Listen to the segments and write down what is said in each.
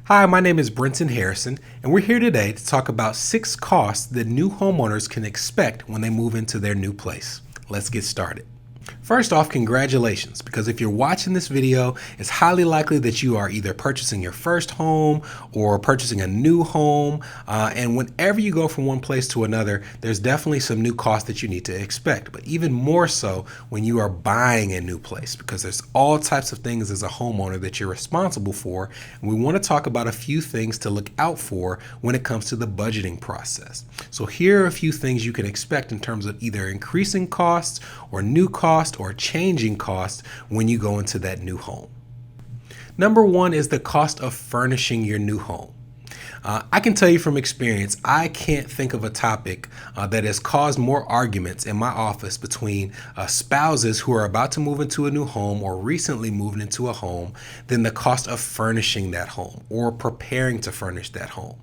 Hi, my name is Brenton Harrison, and we're here today to talk about 6 costs that new homeowners can expect when they move into their new place. Let's get started. First off, congratulations, because if you're watching this video, it's highly likely that you are either purchasing your first home or purchasing a new home. And whenever you go from one place to another, there's definitely some new costs that you need to expect, but even more so when you are buying a new place, because there's all types of things as a homeowner that you're responsible for. And we want to talk about a few things to look out for when it comes to the budgeting process. So here are a few things you can expect in terms of either increasing costs or new costs or changing costs when you go into that new home. Number one is the cost of furnishing your new home. I can tell you from experience, I can't think of a topic that has caused more arguments in my office between spouses who are about to move into a new home or recently moved into a home than the cost of furnishing that home or preparing to furnish that home.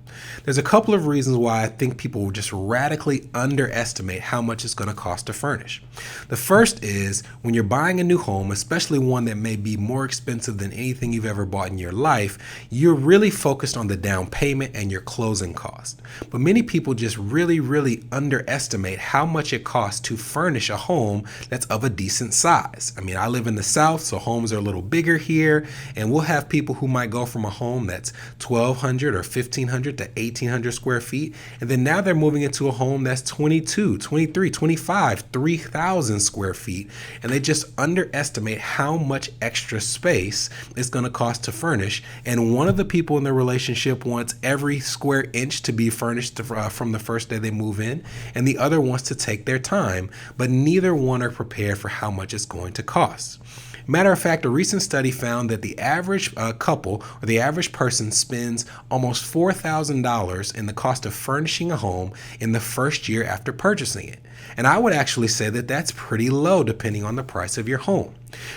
There's a couple of reasons why I think people will just radically underestimate how much it's going to cost to furnish. The first is when you're buying a new home, especially one that may be more expensive than anything you've ever bought in your life, you're really focused on the down payment and your closing cost. But many people just really underestimate how much it costs to furnish a home that's of a decent size. I mean, I live in the South, so homes are a little bigger here, and we'll have people who might go from a home that's 1,200 or 1,500 to 1,800 square feet, and then now they're moving into a home that's 22, 23, 25, 3,000 square feet, and they just underestimate how much extra space it's going to cost to furnish. And one of the people in the relationship wants every square inch to be furnished from the first day they move in, and the other wants to take their time, but neither one are prepared for how much it's going to cost. Matter of fact, a recent study found that the average couple or the average person spends almost $4,000 in the cost of furnishing a home in the first year after purchasing it. And I would actually say that that's pretty low depending on the price of your home.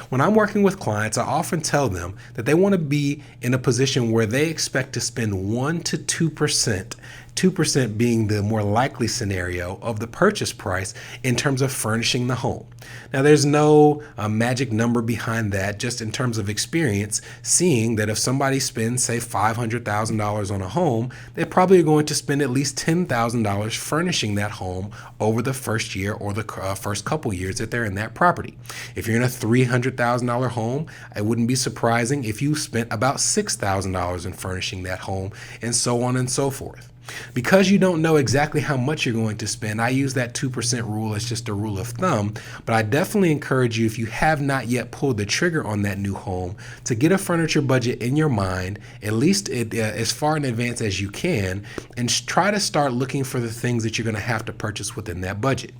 When I'm working with clients, I often tell them that they want to be in a position where they expect to spend 1 to 2%, 2% being the more likely scenario of the purchase price in terms of furnishing the home. Now, there's no magic number behind that, just in terms of experience, seeing that if somebody spends, say, $500,000 on a home, they're probably going to spend at least $10,000 furnishing that home over the first year or the first couple years that they're in that property. If you're in a $300,000 home, it wouldn't be surprising if you spent about $6,000 in furnishing that home, and so on and so forth. Because you don't know exactly how much you're going to spend, I use that 2% rule as just a rule of thumb, but I definitely encourage you, if you have not yet pulled the trigger on that new home, to get a furniture budget in your mind, at least as far in advance as you can, and try to start looking for the things that you're going to have to purchase within that budget.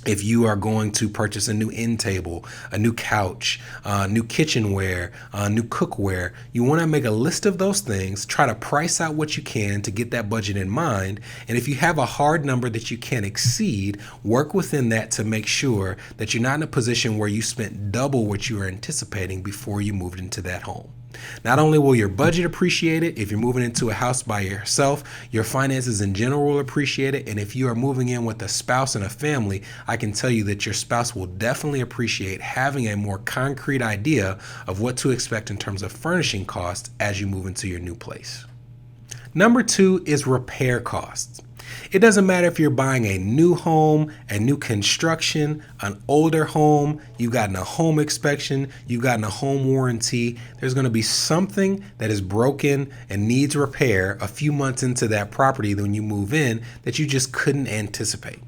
If you are going to purchase a new end table, a new couch, new kitchenware, new cookware, you want to make a list of those things, try to price out what you can to get that budget in mind. And if you have a hard number that you can't exceed, work within that to make sure that you're not in a position where you spent double what you were anticipating before you moved into that home. Not only will your budget appreciate it, if you're moving into a house by yourself, your finances in general will appreciate it. And if you are moving in with a spouse and a family, I can tell you that your spouse will definitely appreciate having a more concrete idea of what to expect in terms of furnishing costs as you move into your new place. Number 2 is repair costs. It doesn't matter if you're buying a new home, a new construction, an older home, you've gotten a home inspection, you've gotten a home warranty. There's going to be something that is broken and needs repair a few months into that property when you move in that you just couldn't anticipate.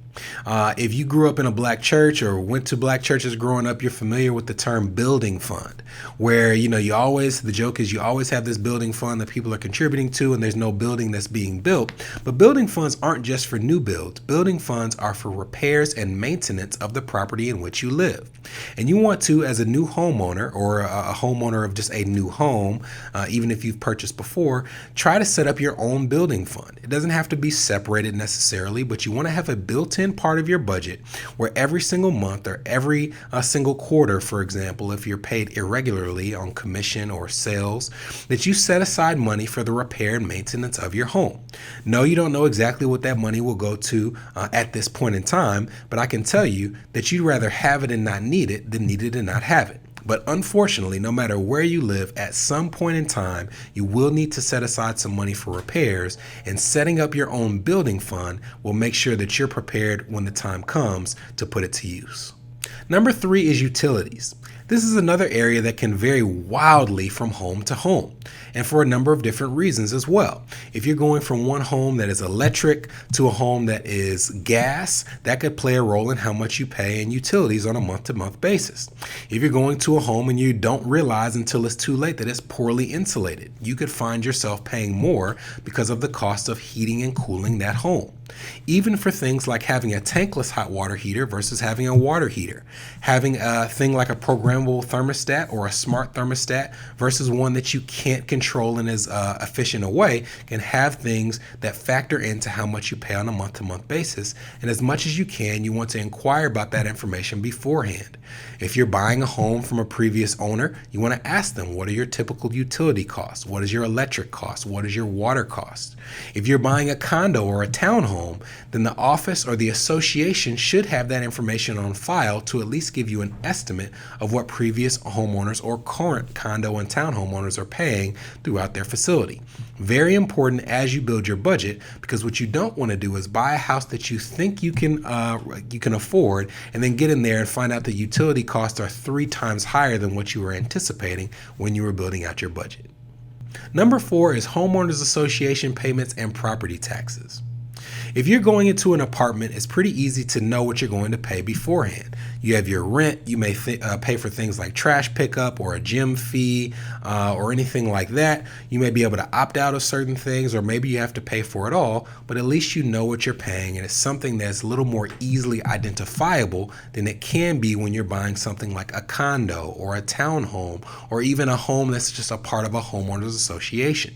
If you grew up in a black church or went to black churches growing up, you're familiar with the term building fund, where, the joke is you always have this building fund that people are contributing to and there's no building that's being built. But building funds aren't just for new builds. Building funds are for repairs and maintenance of the property in which you live. And you want to, as a new homeowner or a homeowner of just a new home, even if you've purchased before, try to set up your own building fund. It doesn't have to be separated necessarily, but you want to have a built-in part of your budget where every single month or every single quarter, for example, if you're paid irregularly on commission or sales, that you set aside money for the repair and maintenance of your home. No, you don't know exactly what that money will go to at this point in time, but I can tell you that you'd rather have it and not need it than need it and not have it. But unfortunately, no matter where you live, at some point in time, you will need to set aside some money for repairs, and setting up your own building fund will make sure that you're prepared when the time comes to put it to use. Number 3 is utilities. This is another area that can vary wildly from home to home, and for a number of different reasons as well. If you're going from one home that is electric to a home that is gas, that could play a role in how much you pay in utilities on a month-to-month basis. If you're going to a home and you don't realize until it's too late that it's poorly insulated, you could find yourself paying more because of the cost of heating and cooling that home. Even for things like having a tankless hot water heater versus having a water heater, having a thing like a programmable thermostat or a smart thermostat versus one that you can't control in as efficient a way can have things that factor into how much you pay on a month-to-month basis. And as much as you can, you want to inquire about that information beforehand. If you're buying a home from a previous owner, you want to ask them, what are your typical utility costs? What is your electric cost? What is your water cost? If you're buying a condo or a townhome, then the office or the association should have that information on file to at least give you an estimate of what previous homeowners or current condo and townhome owners are paying throughout their facility. Very important as you build your budget, because what you don't want to do is buy a house that you think you can afford and then get in there and find out the utility costs are 3 times higher than what you were anticipating when you were building out your budget. Number 4 is homeowners association payments and property taxes. If you're going into an apartment, it's pretty easy to know what you're going to pay beforehand. You have your rent, you may pay for things like trash pickup or a gym fee or anything like that. You may be able to opt out of certain things, or maybe you have to pay for it all, but at least you know what you're paying, and it's something that's a little more easily identifiable than it can be when you're buying something like a condo or a townhome or even a home that's just a part of a homeowners association.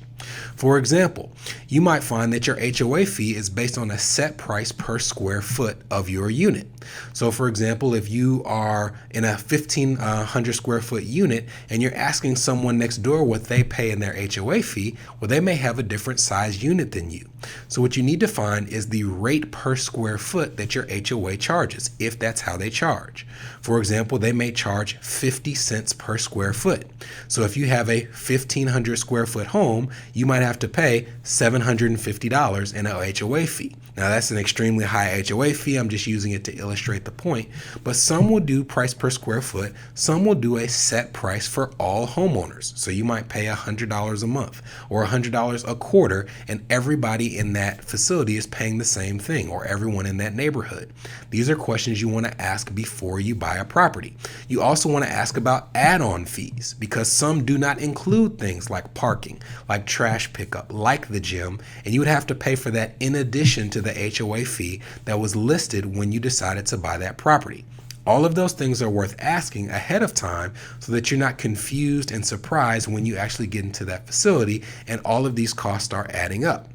For example, you might find that your HOA fee is based on a set price per square foot of your unit. So for example, if you are in a 1,500 square foot unit and you're asking someone next door what they pay in their HOA fee, well, they may have a different size unit than you. So what you need to find is the rate per square foot that your HOA charges, if that's how they charge. For example, they may charge 50 cents per square foot. So if you have a 1,500 square foot home, you might have to pay $750 in an HOA fee. Now that's an extremely high HOA fee. I'm just using it to illustrate the point. But some will do price per square foot. Some will do a set price for all homeowners. So you might pay $100 a month or $100 a quarter, and everybody in that facility is paying the same thing, or everyone in that neighborhood. These are questions you want to ask before you buy a property. You also want to ask about add-on fees, because some do not include things like parking, like trash pickup, like the gym, and you would have to pay for that in addition to the HOA fee that was listed when you decided to buy that property. All of those things are worth asking ahead of time so that you're not confused and surprised when you actually get into that facility and all of these costs are adding up.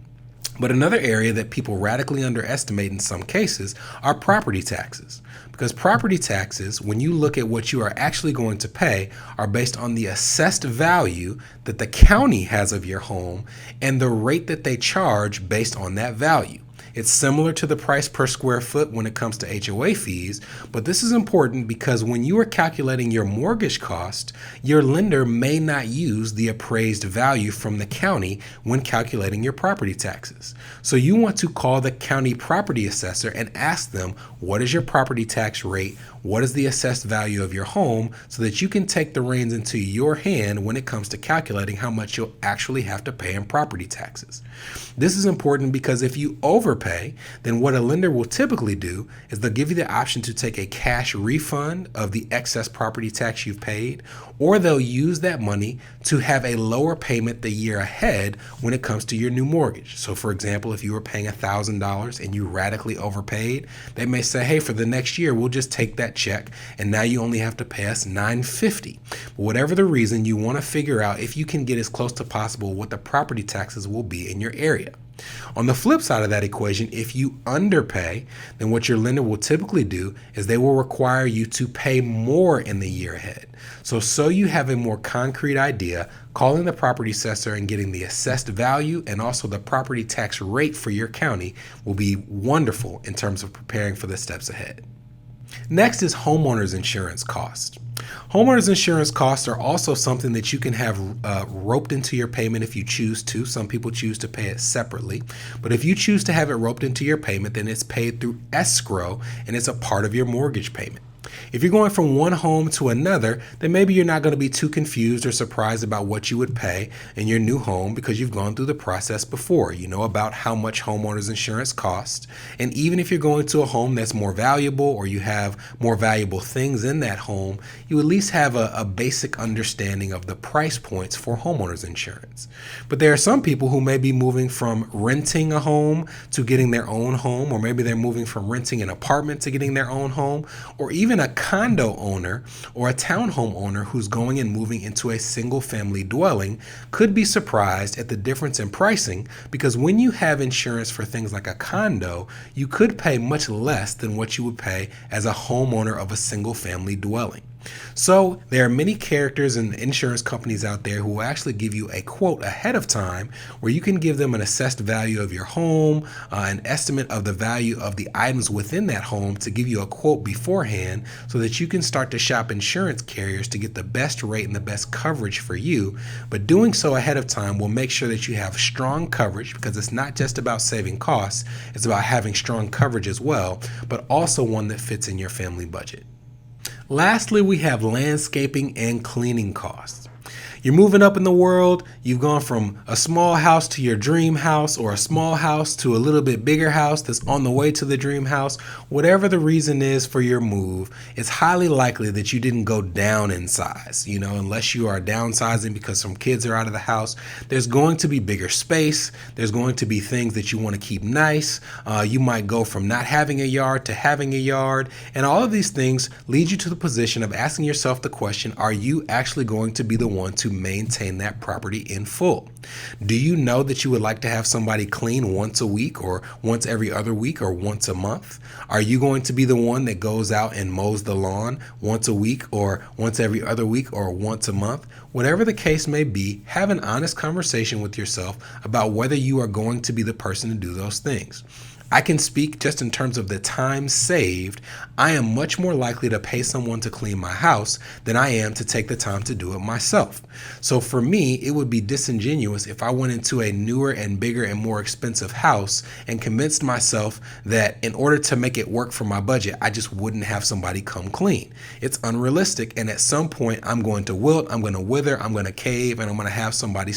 But another area that people radically underestimate in some cases are property taxes. Because property taxes, when you look at what you are actually going to pay, are based on the assessed value that the county has of your home and the rate that they charge based on that value. It's similar to the price per square foot when it comes to HOA fees, but this is important because when you are calculating your mortgage cost, your lender may not use the appraised value from the county when calculating your property taxes. So you want to call the county property assessor and ask them, what is your property tax rate? What is the assessed value of your home, so that you can take the reins into your hand when it comes to calculating how much you'll actually have to pay in property taxes. This is important because if you overpay, then what a lender will typically do is they'll give you the option to take a cash refund of the excess property tax you've paid, or they'll use that money to have a lower payment the year ahead when it comes to your new mortgage. So for example, if you were paying $1,000 and you radically overpaid, they may say, hey, for the next year, we'll just take that check and now you only have to pay us $950. Whatever the reason, you want to figure out if you can get as close to possible what the property taxes will be in your area. On the flip side of that equation, if you underpay, then what your lender will typically do is they will require you to pay more in the year ahead. So you have a more concrete idea, calling the property assessor and getting the assessed value and also the property tax rate for your county will be wonderful in terms of preparing for the steps ahead. Next is homeowners insurance costs. Homeowners insurance costs are also something that you can have roped into your payment if you choose to. Some people choose to pay it separately, but if you choose to have it roped into your payment, then it's paid through escrow and it's a part of your mortgage payment. If you're going from one home to another, then maybe you're not going to be too confused or surprised about what you would pay in your new home because you've gone through the process before. You know about how much homeowners insurance costs. And even if you're going to a home that's more valuable or you have more valuable things in that home, you at least have a basic understanding of the price points for homeowners insurance. But there are some people who may be moving from renting a home to getting their own home, or maybe they're moving from renting an apartment to getting their own home, or even a condo owner or a townhome owner who's going and moving into a single family dwelling could be surprised at the difference in pricing, because when you have insurance for things like a condo, you could pay much less than what you would pay as a homeowner of a single family dwelling. So there are many characters and insurance companies out there who will actually give you a quote ahead of time where you can give them an assessed value of your home, an estimate of the value of the items within that home to give you a quote beforehand so that you can start to shop insurance carriers to get the best rate and the best coverage for you. But doing so ahead of time will make sure that you have strong coverage, because it's not just about saving costs, it's about having strong coverage as well, but also one that fits in your family budget. Lastly, we have landscaping and cleaning costs. You're moving up in the world, you've gone from a small house to your dream house, or a small house to a little bit bigger house that's on the way to the dream house. Whatever the reason is for your move, it's highly likely that you didn't go down in size. Unless you are downsizing because some kids are out of the house, there's going to be bigger space. There's going to be things that you want to keep nice. You might go from not having a yard to having a yard. And all of these things lead you to the position of asking yourself the question, are you actually going to be the one to maintain that property in full? Do you know that you would like to have somebody clean once a week, or once every other week, or once a month? Are you going to be the one that goes out and mows the lawn once a week, or once every other week, or once a month? Whatever the case may be, have an honest conversation with yourself about whether you are going to be the person to do those things. I can speak just in terms of the time saved. I am much more likely to pay someone to clean my house than I am to take the time to do it myself. So for me, it would be disingenuous if I went into a newer and bigger and more expensive house and convinced myself that in order to make it work for my budget, I just wouldn't have somebody come clean. It's unrealistic, and at some point I'm going to wilt, I'm going to wither, I'm going to cave, and I'm going to have somebody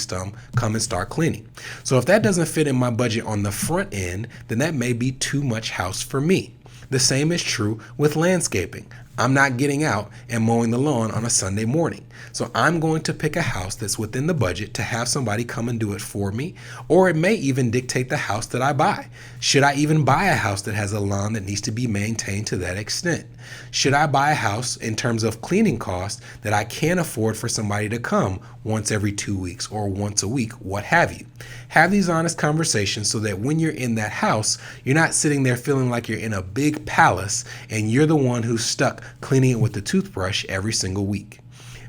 come and start cleaning. So if that doesn't fit in my budget on the front end, then that may be too much house for me. The same is true with landscaping. I'm not getting out and mowing the lawn on a Sunday morning. So I'm going to pick a house that's within the budget to have somebody come and do it for me, or it may even dictate the house that I buy. Should I even buy a house that has a lawn that needs to be maintained to that extent? Should I buy a house in terms of cleaning costs that I can't afford for somebody to come once every 2 weeks or once a week, what have you? Have these honest conversations so that when you're in that house, you're not sitting there feeling like you're in a big palace and you're the one who's stuck cleaning it with the toothbrush every single week.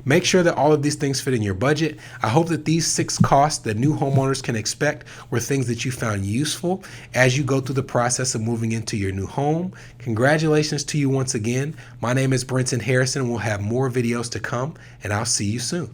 Make sure that all of these things fit in your budget. I hope that these 6 costs that new homeowners can expect were things that you found useful as you go through the process of moving into your new home. Congratulations to you once again. My name is Brenton Harrison. We'll have more videos to come, and I'll see you soon.